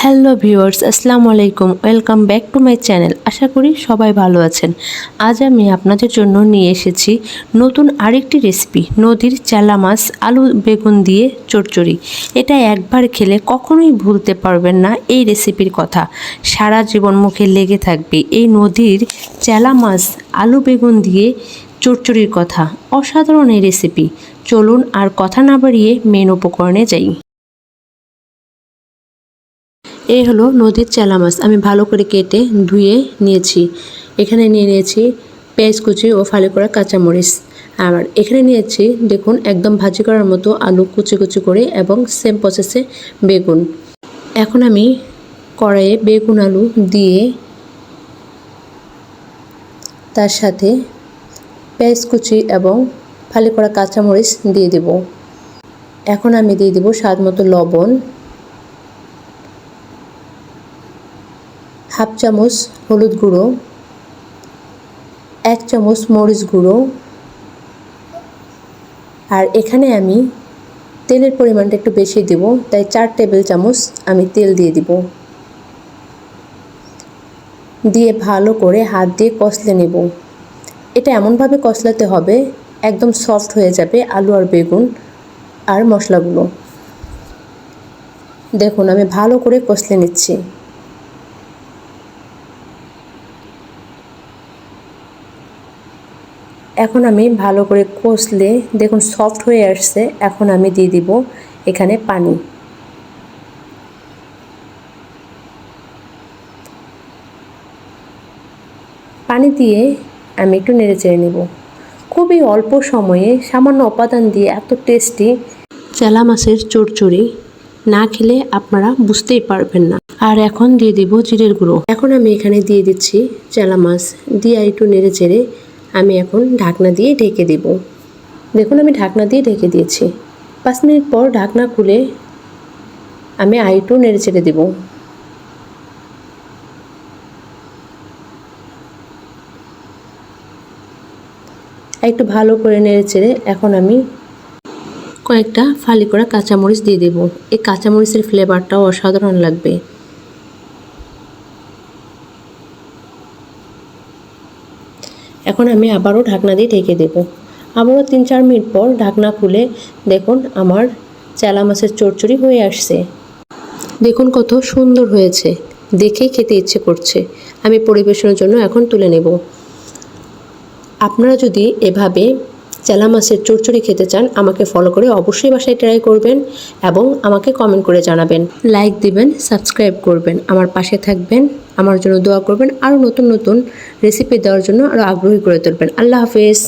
Hello viewers, আসসালামু আলাইকুম। Welcome back to my channel. আশা করি সবাই ভালো আছেন। আজ আমি আপনাদের জন্য নিয়ে এসেছি নতুন আরেকটি রেসিপি, নদীর চেলা মাছ আলু বেগুন দিয়ে চচ্চড়ি। এটা একবার খেলে কখনোই ভুলতে পারবেন না এই রেসিপির কথা। সারা জীবন মুখে লেগে থাকবে এই নদীর চেলা মাছ আলু বেগুন দিয়ে চচ্চড়ির কথা। অসাধারণ এই রেসিপি। চলুন আর কথা না বাড়িয়ে মেন উপকরণে যাই। এই হলো নদীর চেলা মাছ। আমি ভালো করে কেটে ধুয়ে নিয়েছি। এখানে নিয়ে নিয়েছি পেঁয়াজ কুচি ও ফালি করা কাঁচামরিচ। আর এখানে নিয়েছি দেখুন একদম ভাজি করার মতো আলু কুচি কুচি করে এবং সেম প্রসেসে বেগুন। এখন আমি কড়াইয়ে বেগুন আলু দিয়ে তার সাথে পেঁয়াজ কুচি এবং ফালি করা কাঁচামরিচ দিয়ে দেব। এখন আমি দিয়ে দেব স্বাদ মতো লবণ, হাফ চামচ হলুদ গুঁড়ো, 1 চামচ মরিচ গুঁড়ো, আর এখানে আমি তেলের পরিমাণটা একটু বেশি দেব, তাই 4 টেবিল চামচ আমি তেল দিয়ে দিব। দিয়ে ভালো করে হাত দিয়ে কষলে নেব। এটা এমনভাবে কষলাতে হবে একদম সফট হয়ে যাবে আলু আর বেগুন আর মশলাগুলো। দেখুন আমি ভালো করে কষলে নিচ্ছি। এখন আমি ভালো করে কষলে দেখুন সফট হয়ে আসছে। এখন আমি দিয়ে দিব এখানে পানি। পানি দিয়ে আমি একটু নেড়ে চেড়ে নেব। খুবই অল্প সময়ে সামান্য উপাদান দিয়ে এত টেস্টি চেলা মাছের চচ্চড়ি না খেলে আপনারা বুঝতেই পারবেন না। আর এখন দিয়ে দিব জিরের গুঁড়ো। এখন আমি এখানে দিয়ে দিচ্ছি চেলা মাছ, দিয়ে একটু নেড়ে চেড়ে আমি এখন ঢাকনা দিয়ে ঢেকে দেব। দেখুন আমি ঢাকনা দিয়ে ঢেকে দিয়েছি। 5 মিনিট পর ঢাকনা খুলে আমি একটু নেড়ে চেড়ে দেব। একটু ভালো করে নেড়ে চেড়ে এখন আমি কয়েকটা ফালি করা কাঁচামরিচ দিয়ে দেব। এই কাঁচামরিচের ফ্লেভারটাও অসাধারণ লাগবে। এখন আমি আবারও ঢাকনা দিয়ে ঢেকে দেব। আবারও 3-4 মিনিট পর ঢাকনা খুলে দেখুন আমার চেলা মাছের চচ্চড়ি হয়ে আসছে। দেখুন কত সুন্দর হয়েছে, দেখেই খেতে ইচ্ছে করছে। আমি পরিবেশনের জন্য এখন তুলে নেব। আপনারা যদি এভাবে চেলা মাছের চচ্চড়ি খেতে চান আমাকে ফলো করে অবশ্যই বাসায় ট্রাই করবেন এবং আমাকে কমেন্ট করে জানাবেন। লাইক দিবেন, সাবস্ক্রাইব করবেন, আমার পাশে থাকবেন, আমার জন্য দোয়া করবেন, আরও নতুন নতুন রেসিপি দেওয়ার জন্য আরও আগ্রহী করে তুলবেন। আল্লাহ হাফেজ।